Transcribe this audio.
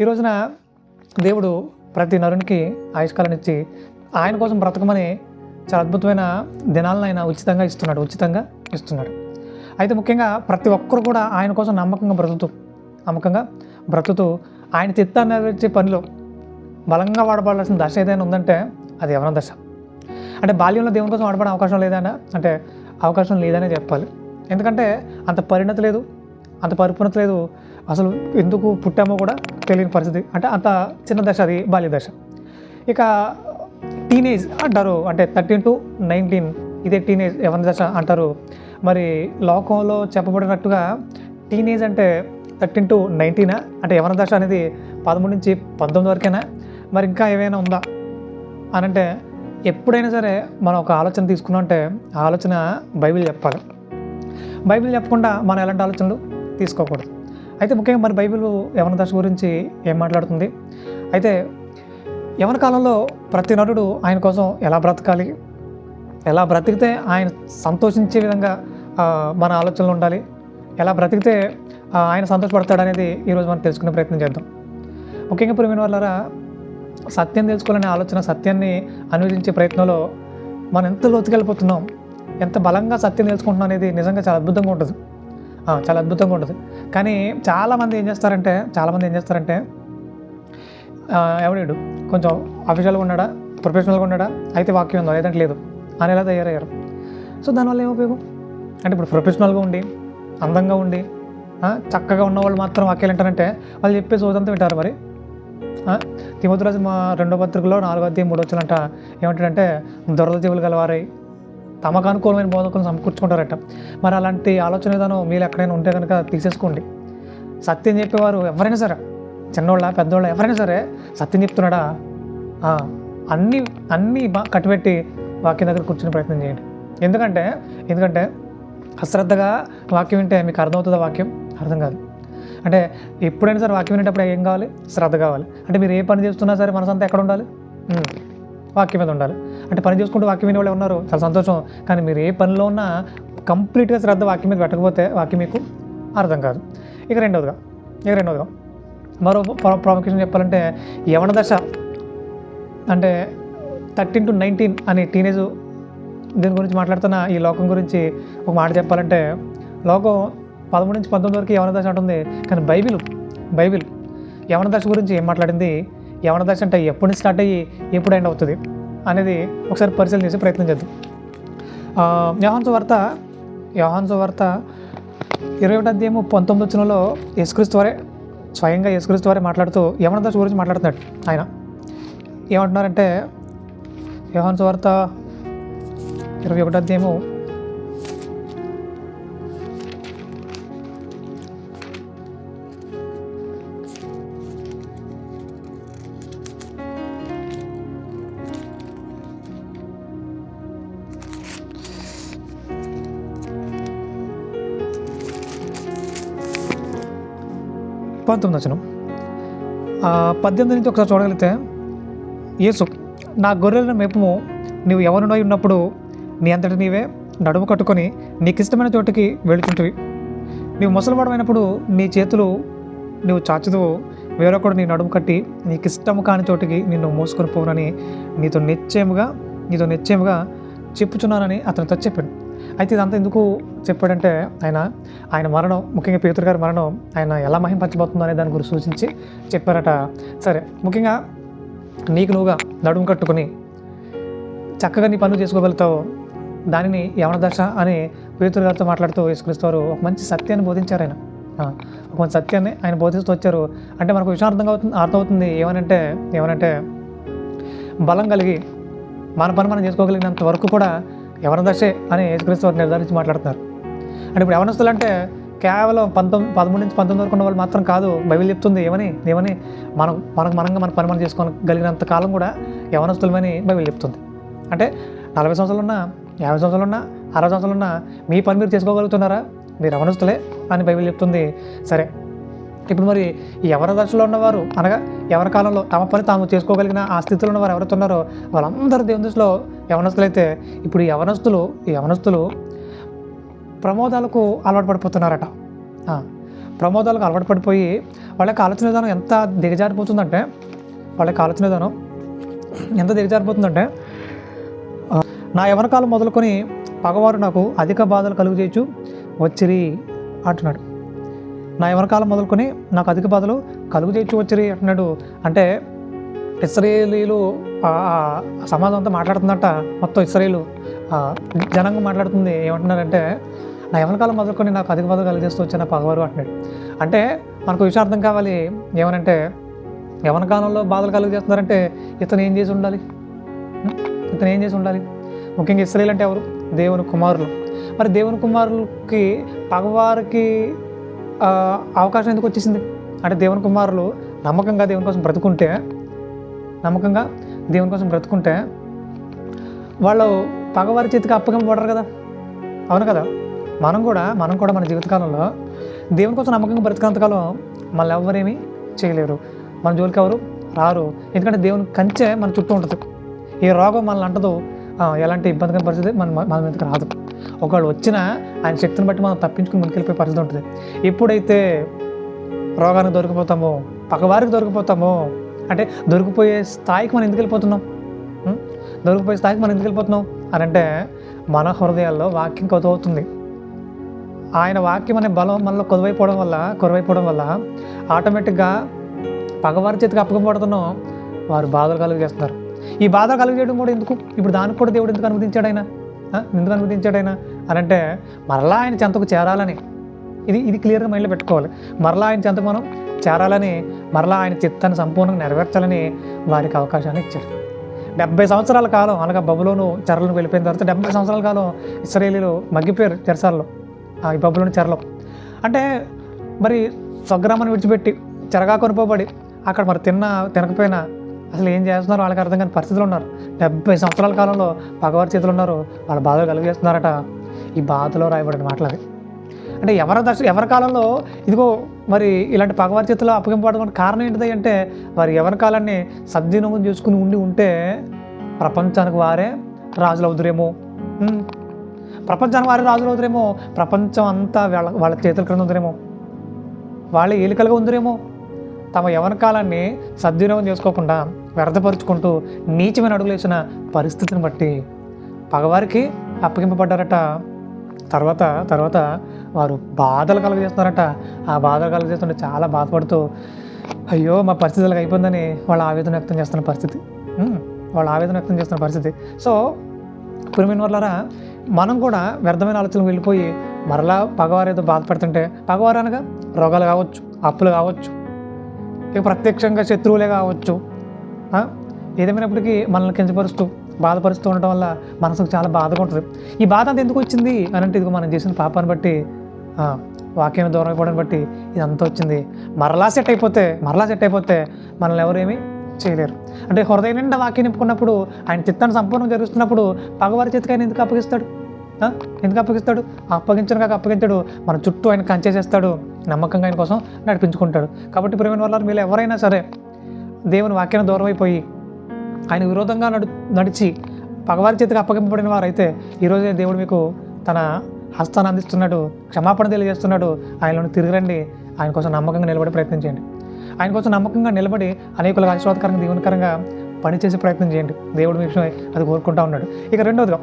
ఈ రోజున దేవుడు ప్రతి నరునికి ఆయుష్కాలను ఇచ్చి ఆయన కోసం బ్రతకమని చాలా అద్భుతమైన దినాలను ఆయన ఉచితంగా ఇస్తున్నాడు. అయితే ముఖ్యంగా ప్రతి ఒక్కరు కూడా ఆయన కోసం నమ్మకంగా బ్రతుకుతూ ఆయన చిత్తాన్ని నెరవేర్చే పనిలో బలంగా వాడబడాల్సిన దశ ఏదైనా ఉందంటే అది యవ్వన దశ. అంటే బాల్యంలో దేవుని కోసం వాడబడే అవకాశం లేదనే చెప్పాలి. ఎందుకంటే అంత పరిణతి లేదు, అంత పరిపూర్ణత లేదు, అసలు ఎందుకు పుట్టామో కూడా తెలియని పరిస్థితి. అంటే అంత చిన్న దశ అది బాల్య దశ. ఇక టీనేజ్ అంటారు, అంటే 13 to 19 ఇదే టీనేజ్ యవ్వన దశ అంటారు. మరి లోకంలో చెప్పబడినట్టుగా టీనేజ్ అంటే 13 to 19 అంటే యవ్వన దశ అనేది 13 నుంచి 19 వరకేనా, మరి ఇంకా ఏమైనా ఉందా అని అంటే ఎప్పుడైనా సరే మనం ఒక ఆలోచన తీసుకున్నాం అంటే ఆ ఆలోచన బైబిల్ చెప్పాలి. బైబిల్ చెప్పకుండా మనం ఎలాంటి ఆలోచనలు తీసుకోకూడదు. అయితే ముఖ్యంగా మరి బైబిల్ యవ్వన దశ గురించి ఏం మాట్లాడుతుంది? అయితే యవ్వన కాలంలో ప్రతి నరుడు ఆయన కోసం ఎలా బ్రతకాలి, ఎలా బ్రతికితే ఆయన సంతోషించే విధంగా మన ఆలోచనలు ఉండాలి, ఎలా బ్రతికితే ఆయన సంతోషపడతాడు అనేది ఈరోజు మనం తెలుసుకునే ప్రయత్నం చేద్దాం. ముఖ్యంగా ప్రియమైన వాళ్ళారా, సత్యం తెలుసుకోవాలనే ఆలోచన, సత్యాన్ని అన్వేషించే ప్రయత్నంలో మనం ఎంత లోతుకెళ్ళిపోతున్నాం, ఎంత బలంగా సత్యం తెలుసుకుంటున్నాం అనేది నిజంగా చాలా అద్భుతంగా ఉంటుంది. కానీ చాలామంది ఏం చేస్తారంటే ఎవడు కొంచెం అఫీషియల్గా ఉన్నాడా, ప్రొఫెషనల్గా ఉన్నాడా, అయితే వాక్యం ఉందా, లేదంటే లేదు అని ఎలా తయారయ్యారు. సో దానివల్ల ఏం ఉపయోగం? అంటే ఇప్పుడు ప్రొఫెషనల్గా ఉండి, అందంగా ఉండి, చక్కగా ఉన్నవాళ్ళు మాత్రం వాక్యాలు వింటారంటే వాళ్ళు చెప్పే సోదంతా వింటారు. మరి తిమోతి రాజు మా 2వ పత్రికలో 4వ అధ్యాయం 3వ వచనం ఏమంటాడంటే దురద చెవులు గలవారై తమకు అనుకూలమైన బోధకులను సమకూర్చుకుంటారట. మరి అలాంటి ఆలోచన విధానం మీరు ఎక్కడైనా ఉంటే కనుక తీసేసుకోండి. సత్యం చెప్పేవారు ఎవరైనా సరే, చిన్నోళ్ళ పెద్దోళ్ళ ఎవరైనా సరే సత్యం చెప్తున్నాడా అన్నీ కట్టిపెట్టి వాక్యం దగ్గర కూర్చునే ప్రయత్నం చేయండి. ఎందుకంటే అశ్రద్ధగా వాక్యం వింటే మీకు అర్థమవుతుందా? వాక్యం అర్థం కాదు. అంటే ఎప్పుడైనా సరే వాక్యం వినేటప్పుడు ఏం కావాలి? శ్రద్ధ కావాలి. అంటే మీరు ఏ పని చేస్తున్నా సరే మనసంతా ఎక్కడ ఉండాలి? వాక్యం మీద ఉండాలి. అంటే పని చేసుకుంటూ వాక్యం వినే వాళ్ళు ఉన్నారు, చాలా సంతోషం. కానీ మీరు ఏ పనిలో ఉన్నా కంప్లీట్గా శ్రద్ధ వాక్యం మీద పెట్టకపోతే వాక్యం మీకు అర్థం కాదు. ఇక రెండవదిగా మరో ప్రాముఖ్యం చెప్పాలంటే యవ్వన దశ అంటే 13 to 19 అని టీనేజ్ దీని గురించి మాట్లాడుతున్న ఈ లోకం గురించి ఒక మాట చెప్పాలంటే లోకం 13 నుంచి 19 వరకు యవ్వన దశ ఉంటుంది. కానీ బైబిల్ యవ్వన దశ గురించి ఏం మాట్లాడింది, యవ్వన దశ అంటే ఎప్పుడు స్టార్ట్ అయ్యి ఎప్పుడు ఎండ్ అవుతుంది అనేది ఒకసారి పరిశీలన చేసే ప్రయత్నం చేద్దాం. యోహాను సువార్త 21వ అధ్యాయం 19వ వచనంలో స్వయంగా యేసుక్రీస్తు వారే మాట్లాడుతూ యవ్వన దశ గురించి మాట్లాడుతున్నాడు. ఆయన ఏమంటున్నారంటే యోహాను సువార్త 21వ అధ్యాయము 19వ వచనం 18 నుంచి ఒకసారి చూడగలిగితే, యేసు నా గొర్రెలను మేపము, నీవు యవ్వనుడై ఉన్నప్పుడు నీ అంతటి నీవే నడుము కట్టుకొని నీకు ఇష్టమైన చోటుకి వెళుచుంటివి. నీవు ముసలివాడమైనప్పుడు నీ చేతులు నువ్వు చాచుదువు, వేరొకడు నీ నడుము కట్టి నీకు ఇష్టము కాని చోటుకి నిన్ను మోసుకొని పోనని నీతో నిశ్చయముగా చెప్పుచున్నానని అతనితో చెప్పాడు. అయితే ఇదంతా ఎందుకు చెప్పాడంటే ఆయన మరణం, ముఖ్యంగా పేతురు గారి మరణం ఆయన ఎలా మహింపరచబోతుందో అనే దాని గురించి సూచించి చెప్పారట. సరే, ముఖ్యంగా నీకు నువ్వుగా నడుము కట్టుకుని చక్కగా నీ పనులు చేసుకోగలుగుతావు, దానిని యవ్వన దశ అని పేతురు గారితో మాట్లాడుతూ యేసుక్రీస్తు వారు ఒక మంచి సత్యాన్ని బోధించారు. ఒక మంచి సత్యాన్ని ఆయన బోధిస్తూ వచ్చారు. అంటే మనకు విషయం అర్థమవుతుంది ఏమనంటే బలం కలిగి మన పని మనం చేసుకోగలిగినంత వరకు కూడా యవ్వన దశే అని యేసుక్రీస్తు వారు నిర్ధారించి మాట్లాడుతున్నారు. అంటే ఇప్పుడు యవ్వనస్తులు అంటే కేవలం 13 నుంచి 19 వరకు ఉన్న వాళ్ళు మాత్రం కాదు. బైబిల్ చెప్తుంది ఏమని మనంగా మన పని మనం చేసుకోగలిగినంత కాలం కూడా యవ్వనస్తులమని బైబిల్ చెప్తుంది. అంటే 40 సంవత్సరాలు ఉన్నా, 50 సంవత్సరాలు ఉన్నా, 60 సంవత్సరాలు ఉన్నా మీ పని మీరు చేసుకోగలుగుతున్నారా? మీరు యవ్వనస్తులే అని బైబిల్ చెప్తుంది. సరే, ఇప్పుడు మరి ఈ యవ్వన దశలో ఉన్నవారు అనగా యవ్వన కాలంలో తమ పని తాము చేసుకోగలిగిన ఆ స్థితిలో ఉన్నవారు ఎవరైతే ఉన్నారో వాళ్ళందరూ దేవుని దృష్టిలో యవ్వనస్తులైతే, ఇప్పుడు ఈ యవ్వనస్తులు ప్రమోదాలకు అలవాటు పడిపోతున్నారట. ప్రమోదాలకు అలవాటు పడిపోయి వాళ్ళ యొక్క ఆలోచన విధానం ఎంత దిగజారిపోతుందంటే నా యవ్వన కాలం మొదలుకొని పగవారు నాకు అధిక బాధలు కలుగు చేయొచ్చు వచ్చిరి అంటున్నాడు. నా యవ్వన కాలం మొదలుకొని నాకు అధిక బాధలు కలుగు చేయొచ్చు వచ్చిరి అంటున్నాడు. అంటే ఇశ్రాయేలీలు సమాజం అంతా మాట్లాడుతుందట, మొత్తం ఇశ్రాయేలు జనాంగం మాట్లాడుతుంది. ఏమంటున్నారంటే నా యవ్వన కాలం మొదలుకొని నాకు అధిక బాధలు కలిగజేస్తూ వచ్చిన పగవారు అంటున్నాడు. అంటే మనకు విషయం అర్థం కావాలి. ఏమనంటే యవ్వన కాలంలో బాధలు కలుగజేస్తున్నారంటే ఇతను ఏం చేసి ఉండాలి? ముఖ్యంగా ఇశ్రాయేలు అంటే ఎవరు? దేవుని కుమారులు. మరి దేవుని కుమారులకి పగవారికి అవకాశం ఎందుకు వచ్చేసింది అంటే దేవుని కుమారులు నమ్మకంగా దేవుని కోసం బ్రతుకుంటే వాళ్ళు పగవారి చేతికి అప్పగింపబడరు కదా, అవును కదా. మనం కూడా మన జీవితకాలంలో దేవుని కోసం నమ్మకంగా బ్రతికినంతకాలం మళ్ళీ ఎవరేమీ చేయలేరు, మన జోలికి ఎవరు రారు. ఎందుకంటే దేవుని కంచె మన చుట్టూ ఉంటుంది. ఈ రోగం మనల్ని అంటదు, ఎలాంటి ఇబ్బందికర పరిస్థితి మన మీదకి రాదు. ఒకవేళ వచ్చినా ఆయన శక్తిని బట్టి మనం తప్పించుకుని ముందుకెళ్ళిపోయే పరిస్థితి ఉంటుంది. ఎప్పుడైతే రోగానికి దొరికిపోతామో, పగవారికి దొరికిపోతామో, అంటే దొరికిపోయే స్థాయికి మనం ఎందుకు వెళ్ళిపోతున్నాం అని అంటే మన హృదయాల్లో వాక్యం కొదవవుతుంది. ఆయన వాక్యం అనే బలం మనలో కొరవైపోవడం వల్ల ఆటోమేటిక్గా పగవారి చేతికి అప్పకపోతున్నాం, వారు బాధలు కలుగజేస్తున్నారు. ఈ బాధ కలుగజేయడం కూడా ఎందుకు? ఇప్పుడు దానికి కూడా దేవుడు ఎందుకు అనుమతించాడు ఆయన అని అంటే మరలా ఆయన చెంతకు చేరాలని. ఇది క్లియర్గా మైండ్లో పెట్టుకోవాలి. మరలా ఆయన చెంతకు మనం చేరాలని, మరలా ఆయన చిత్తాన్ని సంపూర్ణంగా నెరవేర్చాలని వారికి అవకాశాన్ని ఇచ్చారు. 70 సంవత్సరాల కాలం అలాగా బబులోను చెరలకు వెళ్ళిపోయిన తర్వాత 70 సంవత్సరాల కాలం ఇశ్రాయేలీలు మగ్గిపోయారు చెరసాలలో, ఈ బబులోను చెరలో. అంటే మరి స్వగ్రామాన్ని విడిచిపెట్టి చెరగా కొనుకోబడి అక్కడ మరి తినకపోయినా అసలు ఏం చేస్తున్నారో వాళ్ళకి అర్థం కాని పరిస్థితులు ఉన్నారు. 70 సంవత్సరాల కాలంలో పగవారి చేతులు ఉన్నారు, వాళ్ళ బాధలు కలిగేస్తున్నారట. ఈ బాధలో రాయబడిన మాటలు అవి. అంటే ఎవరి కాలంలో ఇదిగో మరి ఇలాంటి పగవారి చేతుల్లో అప్పగింపబడడానికి కారణం ఏంటిది అంటే వారు ఎవరి కాలాన్ని సద్వినియోగం చేసుకుని ఉంటే ప్రపంచానికి వారే రాజులు అవుతురేమో, ప్రపంచం అంతా వాళ్ళ చేతుల క్రింద ఉందిరేమో, వాళ్ళే ఏలికలుగా ఉందిరేమో. తమ యవ్వన కాలాన్ని సద్వినియోగం చేసుకోకుండా వ్యర్థపరుచుకుంటూ నీచమైన అడుగులు వేసిన పరిస్థితిని బట్టి పగవారికి అప్పగింపబడ్డారట. తర్వాత వారు బాధలు కలుగజేస్తున్నారట. ఆ బాధలు కలుగజేస్తుంటే చాలా బాధపడుతూ అయ్యో మా పరిస్థితులకు అయిపోయిందని వాళ్ళు ఆవేదన వ్యక్తం చేస్తున్న పరిస్థితి. సో ప్రియమైన వాళ్ళారా, మనం కూడా వ్యర్థమైన ఆలోచనలు వెళ్ళిపోయి మరలా పగవారు ఏదో బాధపడుతుంటే, పగవారు అనగా రోగాలు కావచ్చు, అప్పులు కావచ్చు, ఇక ప్రత్యక్షంగా శత్రువులే కావచ్చు, ఏదేమైనప్పటికీ మనల్ని కించపరుస్తూ బాధపరుస్తూ ఉండటం వల్ల మనసుకు చాలా బాధగా ఉంటుంది. ఈ బాధ అంతా ఎందుకు వచ్చింది అని అంటే ఇదిగో మనం చేసిన పాపాన్ని బట్టి, వాక్యాన్ని దూరం అయిపోవడం బట్టి ఇదంతా వచ్చింది. మరలా సెట్ అయిపోతే మనల్ని ఎవరేమీ చేయలేరు. అంటే హృదయం నిండా వాక్యం నింపుకున్నప్పుడు, ఆయన చిత్తాన్ని సంపూర్ణంగా జరుగుతున్నప్పుడు పగవారి చేతికి ఆయన ఎందుకు అప్పగిస్తాడు? అప్పగించడు. మన చుట్టూ ఆయన కంచె చేస్తాడు, నమ్మకంగా ఆయన కోసం నడిపించుకుంటాడు. కాబట్టి ప్రియమైన వాళ్ళ మీరు ఎవరైనా సరే దేవుని వాక్యాన్ని దూరం అయిపోయి ఆయన విరోధంగా నడిచి పగవారి చేతికి అప్పగింపబడిన వారైతే ఈరోజే దేవుడు మీకు తన హస్తాన్ని అందిస్తున్నాడు, క్షమాపణ తెలియజేస్తున్నాడు. ఆయనలోని తిరగరండి, ఆయన కోసం నమ్మకంగా నిలబడే ప్రయత్నం చేయండి. ఆయన కోసం నమ్మకంగా నిలబడి అనేకులకు ఆశీర్వాదకరంగా, దీవెనకరంగా పనిచేసే ప్రయత్నం చేయండి. దేవుడు మీ విషయమై అది కోరుకుంటూ ఉన్నాడు. ఇక రెండవదిగా